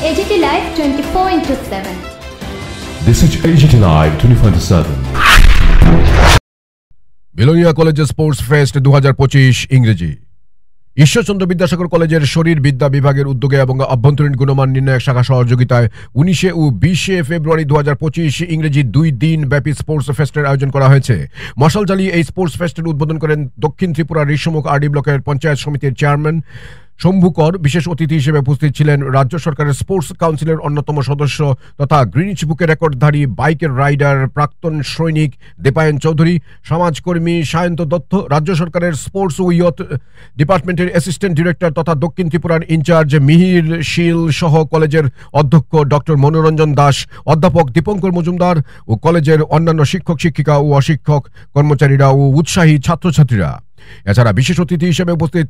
AGT Live 24/7. This is AGT Live 24/7. Belonia কলেজে sports fest 2025 ইংরেজি। ঈশ্বরচন্দ্র বিদ্যাসাগর কলেজের শরীর বিদ্যা বিভাগের উদ্যোগে এবং অভ্যন্তরীণ গুণমান নির্ণায়ক শাখা সহযোগিতায় 19 ও 20 ফেব্রুয়ারি 2025 ইংরেজি 2 দিন ব্যাপী স্পোর্টস ফেস্টের আয়োজন করা হয়েছে। মশাল জ্বালিয়ে এই স্পোর্টস ফেস্টের উদ্বোধন করেন দক্ষিণ ত্রিপুরা ঋষ্যমুখ আরডি ব্লকের পঞ্চায়েত সমিতির চেয়ারম্যান শম্ভুকর। বিশেষ অতিথি হিসেবে উপস্থিত ছিলেন রাজ্য সরকারের স্পোর্টস কাউন্সিলের অন্যতম সদস্য তথা গ্রিনিচ বুকে রেকর্ডধারী বাইকের রাইডার প্রাক্তন সৈনিক দীপায়ন চৌধুরী, সমাজকর্মী সায়ন্ত দত্ত, রাজ্য সরকারের স্পোর্টস ও ইয়থ ডিপার্টমেন্টের অ্যাসিস্ট্যান্ট ডিরেক্টর তথা দক্ষিণ ত্রিপুরার ইনচার্জ মিহির শীল সহ কলেজের অধ্যক্ষ ডক্টর মনোরঞ্জন দাস, অধ্যাপক দীপঙ্কর মজুমদার ও কলেজের অন্যান্য শিক্ষক শিক্ষিকা ও অশিক্ষক কর্মচারীরা ও উৎসাহী ছাত্রছাত্রীরা। এছাড়া বিশেষ অতিথি হিসেবে উপস্থিত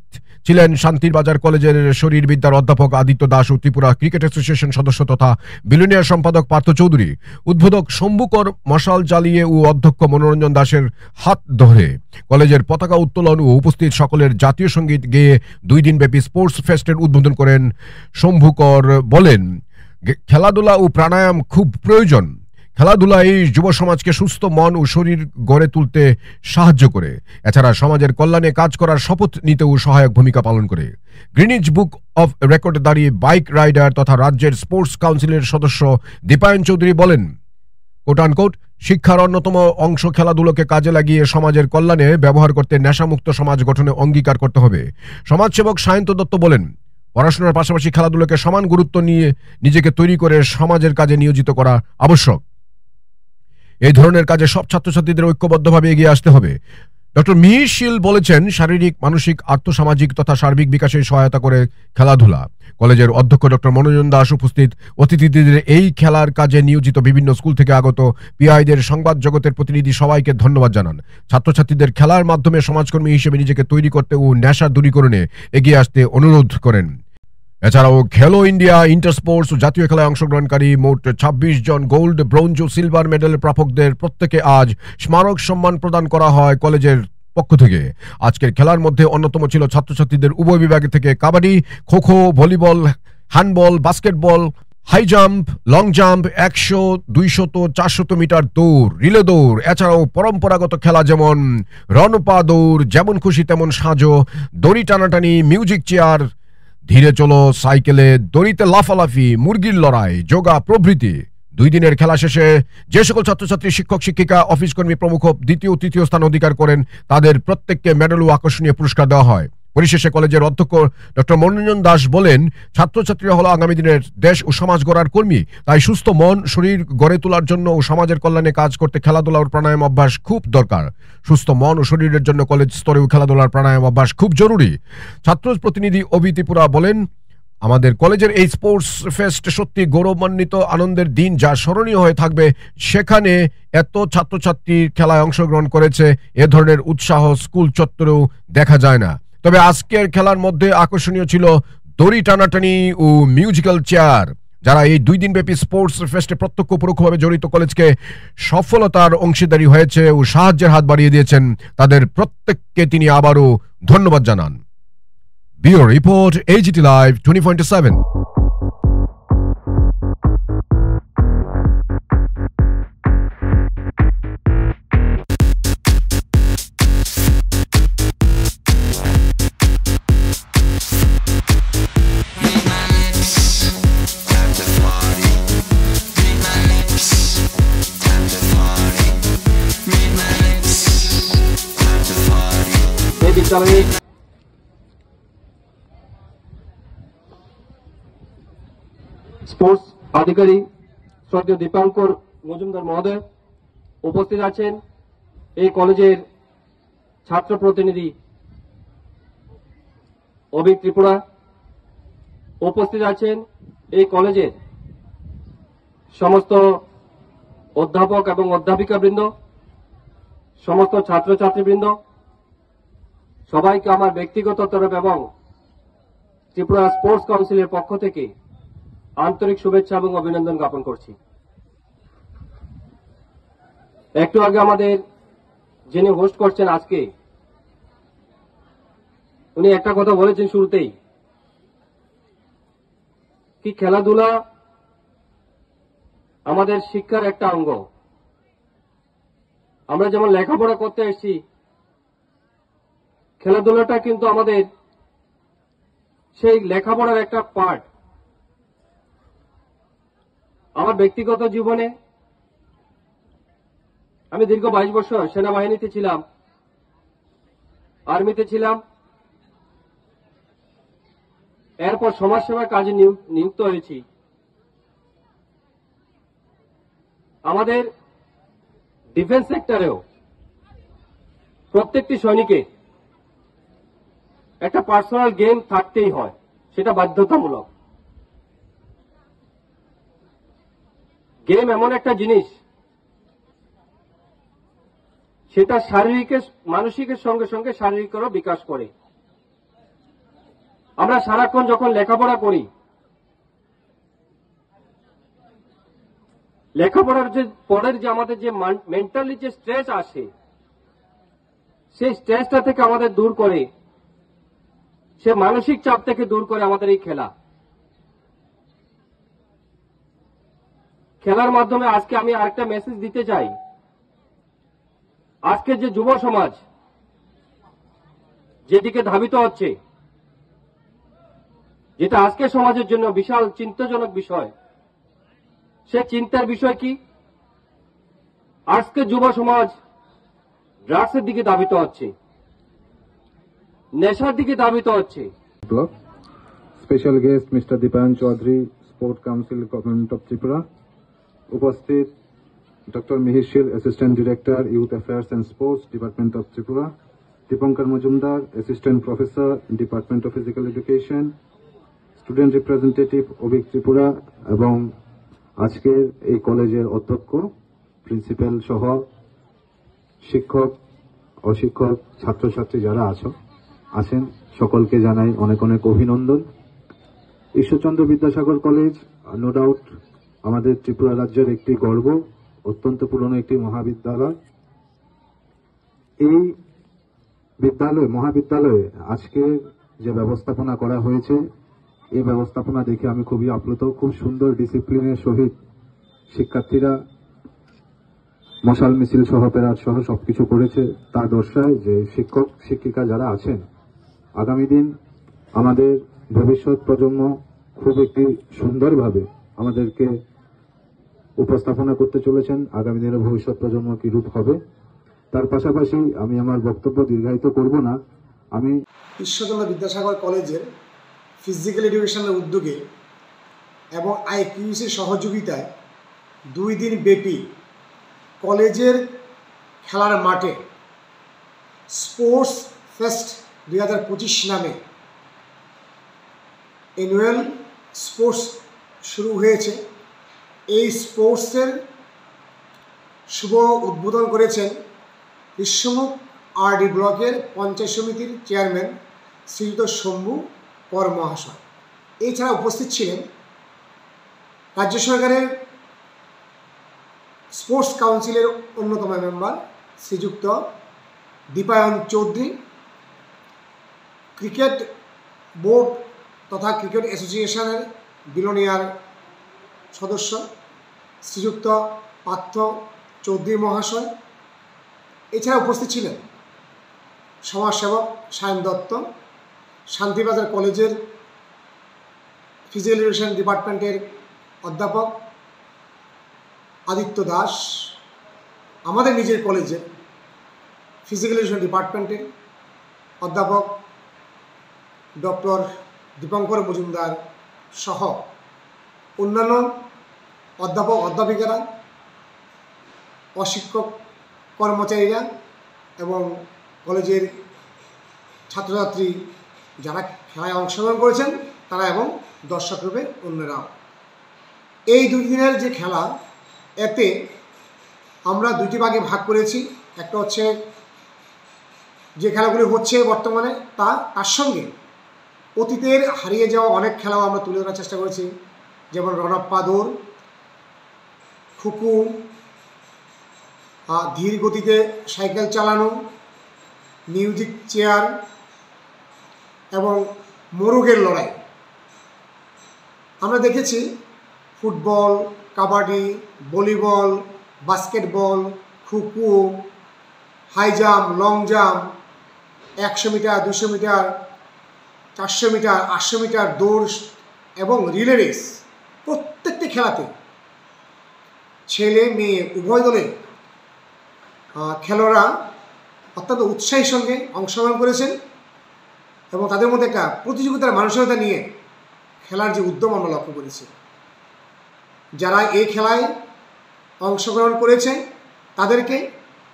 ছিলেন শান্তির বাজার কলেজের শরীর বিদ্যার অধ্যাপক আদিত্য দাস ও ত্রিপুরা ক্রিকেট অ্যাসোসিয়েশন সদস্য তথা বিলোনিয়ার সম্পাদক পার্থ চৌধুরী। উদ্বোধক শম্ভুকর মশাল জ্বালিয়ে ও অধ্যক্ষ মনোরঞ্জন দাসের হাত ধরে কলেজের পতাকা উত্তোলন ও উপস্থিত সকলের জাতীয় সঙ্গীত গেয়ে 2 দিনব্যাপী স্পোর্টস ফেস্টের উদ্বোধন করেন। শম্ভুকর বলেন, খেলাধুলা ও প্রাণায়াম খুব প্রয়োজন। খেলাধুলা এই যুব সমাজকে সুস্থ মন ও শরীর গড়ে তুলতে সাহায্য করে। এছাড়া সমাজের কল্যাণে কাজ করার শপথ নিতেও সহায়ক ভূমিকা পালন করে। গ্রিনিচ বুক অফ রেকর্ডধারী বাইক রাইডার তথা রাজ্যের স্পোর্টস কাউন্সিলের সদস্য দীপায়ন চৌধুরী বলেন, কোট আনকোট, শিক্ষার অন্যতম অংশ খেলাধুলোকে কাজে লাগিয়ে সমাজের কল্যাণে ব্যবহার করতে নেশামুক্ত সমাজ গঠনে অঙ্গীকার করতে হবে। সমাজসেবক সায়ন্ত দত্ত বলেন, পড়াশোনার পাশাপাশি খেলাধুলোকে সমান গুরুত্ব নিয়ে নিজেকে তৈরি করে সমাজের কাজে নিয়োজিত করা আবশ্যক। এই ধরনের কাজে সব ছাত্রছাত্রীদের ঐক্যবদ্ধভাবে এগিয়ে আসতে হবে। ডক্টর মিহির শীল বলেছেন, শারীরিক, মানসিক, আর্থসামাজিক তথা সার্বিক বিকাশে সহায়তা করে খেলাধুলা। কলেজের অধ্যক্ষ ডক্টর মনোরঞ্জন দাস উপস্থিত অতিথিদের এই খেলার কাজে নিয়োজিত বিভিন্ন স্কুল থেকে আগত পিআইদের, সংবাদ জগতের প্রতিনিধি সবাইকে ধন্যবাদ জানান। ছাত্রছাত্রীদের খেলার মাধ্যমে সমাজকর্মী হিসেবে নিজেকে তৈরি করতে ও নেশা দূরীকরণে এগিয়ে আসতে অনুরোধ করেন। এছাড়াও খেলো ইন্ডিয়া, ইন্টার স্পোর্টস ও জাতীয় খেলায় অংশগ্রহণকারী মোট 26 জন গোল্ড, ব্রোঞ্জ ও সিলভার মেডেলের প্রাপকদের প্রত্যেকে আজ স্মারক সম্মান প্রদান করা হয় কলেজের পক্ষ থেকে। আজকের খেলার মধ্যে অন্যতম ছিল ছাত্রছাত্রীদের উভয় বিভাগে থেকে kabaddi, kho kho, volleyball, handball, basketball, high jump, long jump, 100, 200, 400 metre দৌড়, রিলে দৌড়। এছাড়াও পরম্পরাগত খেলা যেমন রণপা দৌড়, যেমন খুশি তেমন সাজো, দড়ি টানাটানি, মিউজিক চেয়ার, ধীরে চলো, সাইকেলে, দড়িতে লাফালাফি, মুরগির লড়াই, যোগা প্রভৃতি। 2 দিনের খেলা শেষে যে সকল ছাত্রছাত্রী, শিক্ষক শিক্ষিকা, অফিস কর্মী প্রমুখ দ্বিতীয় ও তৃতীয় স্থান অধিকার করেন তাদের প্রত্যেককে মেডেল ও আকর্ষণীয় পুরস্কার দেওয়া হয়। পরিশেষে কলেজের অধ্যক্ষ ডক্টর মনোরঞ্জন দাস বলেন, ছাত্রছাত্রীরা হলো আগামী দিনের দেশ ও সমাজ গড়ার কর্মী। তাই সুস্থ মন শরীর গড়ে তোলার জন্য ও সমাজের কল্যাণে কাজ করতে খেলাধুলা ও প্রাণায়াম অভ্যাস খুব দরকার। সুস্থ মন ও শরীরের জন্য কলেজ স্তরেও খেলাধুলার প্রাণায়াম অভ্যাস খুব জরুরি। ছাত্র প্রতিনিধি অভি ত্রিপুরা বলেন, আমাদের কলেজের এই স্পোর্টস ফেস্ট সত্যি গৌরবান্বিত আনন্দের দিন, যা স্মরণীয় হয়ে থাকবে। সেখানে এত ছাত্রছাত্রী খেলায় অংশগ্রহণ করেছে, এ ধরনের উৎসাহ স্কুল চত্বরেও দেখা যায় না। তবে আজকের খেলার মধ্যে আকর্ষণীয় ছিল দড়ি টানাটানি ও মিউজিক্যাল চেয়ার। যারা এই 2 দিনব্যাপী স্পোর্টস ফেস্টে প্রত্যক্ষ পরোক্ষভাবে জড়িত কলেজকে সফলতার অংশীদারি হয়েছে ও সাহায্যের হাত বাড়িয়ে দিয়েছেন, তাদের প্রত্যেককে তিনি আবারও ধন্যবাদ জানান। Bureau Report, AGT Live 24/7. Sports আধিকারিক শ্রদ্ধেয় দীপঙ্কর মজুমদার মহোদয় উপস্থিত আছেন। এই কলেজের ছাত্র প্রতিনিধি অভি ত্রিপুরা উপস্থিত আছেন। এই কলেজের সমস্ত অধ্যাপক এবং অধ্যাপিকা বৃন্দ, সমস্ত ছাত্রছাত্রীবৃন্দ, সবাইকে আমার ব্যক্তিগত তরফ এবং ত্রিপুরা স্পোর্টস কাউন্সিলের পক্ষ থেকে আন্তরিক শুভেচ্ছা এবং অভিনন্দন জ্ঞাপন করছি। একটু আগে আমাদের যিনি হোস্ট করছেন আজকে, উনি একটা কথা বলেছেন শুরুতেই, কি খেলাধুলা আমাদের শিক্ষার একটা অঙ্গ। আমরা যেমন লেখাপড়া করতে এসেছি, খেলাধুলাটা কিন্তু আমাদের সেই লেখাপড়ার একটা পার্ট। আমার ব্যক্তিগত জীবনে আমি দীর্ঘ 22 বছর সেনাবাহিনীতে ছিলাম, আর্মিতে ছিলাম, এরপর সমাজসেবার কাজে নিযুক্ত হয়েছি। আমাদের ডিফেন্স সেক্টরেও প্রত্যেকটি সৈনিকে একটা পার্সোনাল গেম থাকতেই হয়, সেটা বাধ্যতামূলক। গেম এমন একটা জিনিস, সেটা মানসিকের সঙ্গে সঙ্গে শারীরিকেরও বিকাশ করে। আমরা সারাক্ষণ যখন লেখাপড়া করি, লেখাপড়ার যে পরের যে আমাদের যে মেন্টালি যে স্ট্রেস আসে, সেই স্ট্রেসটা থেকে আমাদের দূর করে, সে মানসিক চাপ থেকে দূর করে আমাদের এই খেলা। খেলার মাধ্যমে আজকে আমি আরেকটা মেসেজ দিতে চাই। আজকে যে যুব সমাজ যেদিকে ধাবিত হচ্ছে, যেটা আজকে সমাজের জন্য বিশাল চিন্তাজনক বিষয়, সে চিন্তার বিষয় কি? আজকে যুব সমাজ ড্রাগসের দিকে ধাবিত হচ্ছে, নেশার দিকে ধাবিত হচ্ছে। Special guest mister Dipayan Chowdhury, sport council government of Tripura. উপস্থিত doctor Mihir Shil, assistant director, youth affairs and sports, department of Tripura. Dipankar Majumdar, assistant professor, department of physical education. Student representative Abhik Tripura এবং আজকের এই কলেজের অধ্যক্ষ, প্রিন্সিপাল সহ শিক্ষক, অশিক্ষক, ছাত্রছাত্রী যারা আছেন সকলকে জানাই অনেক অনেক অভিনন্দন। Ishwarchandra Vidyasagar college no doubt আমাদের ত্রিপুরা রাজ্যের একটি গর্ব, অত্যন্ত পুরনো একটি মহাবিদ্যালয়। এই মহাবিদ্যালয়ে আজকে যে ব্যবস্থাপনা করা হয়েছে, এই ব্যবস্থাপনা দেখে আমি খুবই আপ্লুত। খুব সুন্দর ডিসিপ্লিনের সহিত শিক্ষার্থীরা মশাল মিছিল সহ প্যারাড সহ সবকিছু করেছে। তা দর্শায় যে শিক্ষক শিক্ষিকা যারা আছেন, আগামী দিন আমাদের ভবিষ্যৎ প্রজন্ম খুব একটি সুন্দরভাবে আমাদেরকে উপস্থাপনা করতে চলেছেন। আগামী দিনের ভবিষ্যৎ প্রজন্ম কি রূপ হবে, তার পাশাপাশি আমি আমার বক্তব্য দীর্ঘায়িত করব না। আমি ঈশ্বরচন্দ্র বিদ্যাসাগর কলেজের ফিজিক্যাল এডুকেশনের উদ্যোগে এবং আইকিউসির সহযোগিতায় 2 দিন ব্যাপী কলেজের খেলার মাঠে স্পোর্টস ফেস্ট 2025 নামে অ্যানুয়াল স্পোর্টস শুরু হয়েছে। এই স্পোর্টসের শুভ উদ্বোধন করেছেন বিশ্বমুখ আরডি ব্লকের পঞ্চায়েত সমিতির চেয়ারম্যান শ্রীযুক্ত শম্ভু কর মহাশয়। এছাড়া উপস্থিত ছিলেন রাজ্য সরকারের স্পোর্টস কাউন্সিলের অন্যতম মেম্বার শ্রীযুক্ত দীপায়ন চৌধুরী, ক্রিকেট বোর্ড তথা ক্রিকেট অ্যাসোসিয়েশনের বিলোনিয়ার সদস্য শ্রীযুক্ত পার্থ চৌধুরী মহাশয়। এছাড়া উপস্থিত ছিলেন সমাজসেবক সায়ন দত্ত, শান্তিবাজার কলেজের ফিজিক্যাল এডুকেশন ডিপার্টমেন্টের অধ্যাপক আদিত্য দাস, আমাদের নিজের কলেজের ফিজিক্যাল এডুকেশন ডিপার্টমেন্টের অধ্যাপক ডক্টর দীপঙ্কর মজুমদার সহ অন্যান্য অধ্যাপক অধ্যাপিকারা, অশিক্ষক কর্মচারীরা এবং কলেজের ছাত্রছাত্রী যারা খেলায় অংশগ্রহণ করেছেন তারা এবং দর্শকরূপে অন্যরাও। এই 2 দিনের যে খেলা, এতে আমরা 2টি ভাগে ভাগ করেছি। একটা হচ্ছে যে খেলাগুলি হচ্ছে বর্তমানে তার সঙ্গে অতীতের হারিয়ে যাওয়া অনেক খেলাও আমরা তুলে ধরার চেষ্টা করেছি, যেমন রণপ্পা দৌড়, খুকু, ধীর গতিতে সাইকেল চালানো, মিউজিক চেয়ার এবং মোরগের লড়াই। আমরা দেখেছি football, kabaddi, volleyball, basketball, kho kho, high jump, long jump, 100 metre, 200 metre, 400 metre, 800 metre দৌড় এবং রিলে রেস, প্রত্যেকটি খেলাতে ছেলে মেয়ে উভয় দলে খেলোয়াড়রা অত্যন্ত উৎসাহের সঙ্গে অংশগ্রহণ করেছেন এবং তাদের মধ্যে একটা প্রতিযোগিতার মানসিকতা নিয়ে খেলার যে উদ্যম আমরা লক্ষ্য করেছি। যারা এই খেলায় অংশগ্রহণ করেছে তাদেরকে,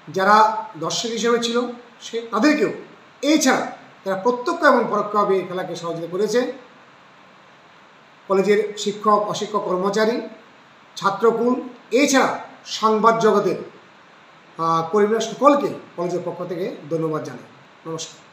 যারা দর্শক হিসেবে ছিল তাদেরকেও, এছাড়া যারা প্রত্যক্ষ এবং পরোক্ষভাবে এই খেলাকে সহযোগিতা করেছে কলেজের শিক্ষক, অশিক্ষক, কর্মচারী, ছাত্রকুল, এছাড়া সংবাদ জগতের কর্মীরা সকলকে কলেজের পক্ষ থেকে ধন্যবাদ জানাই। নমস্কার।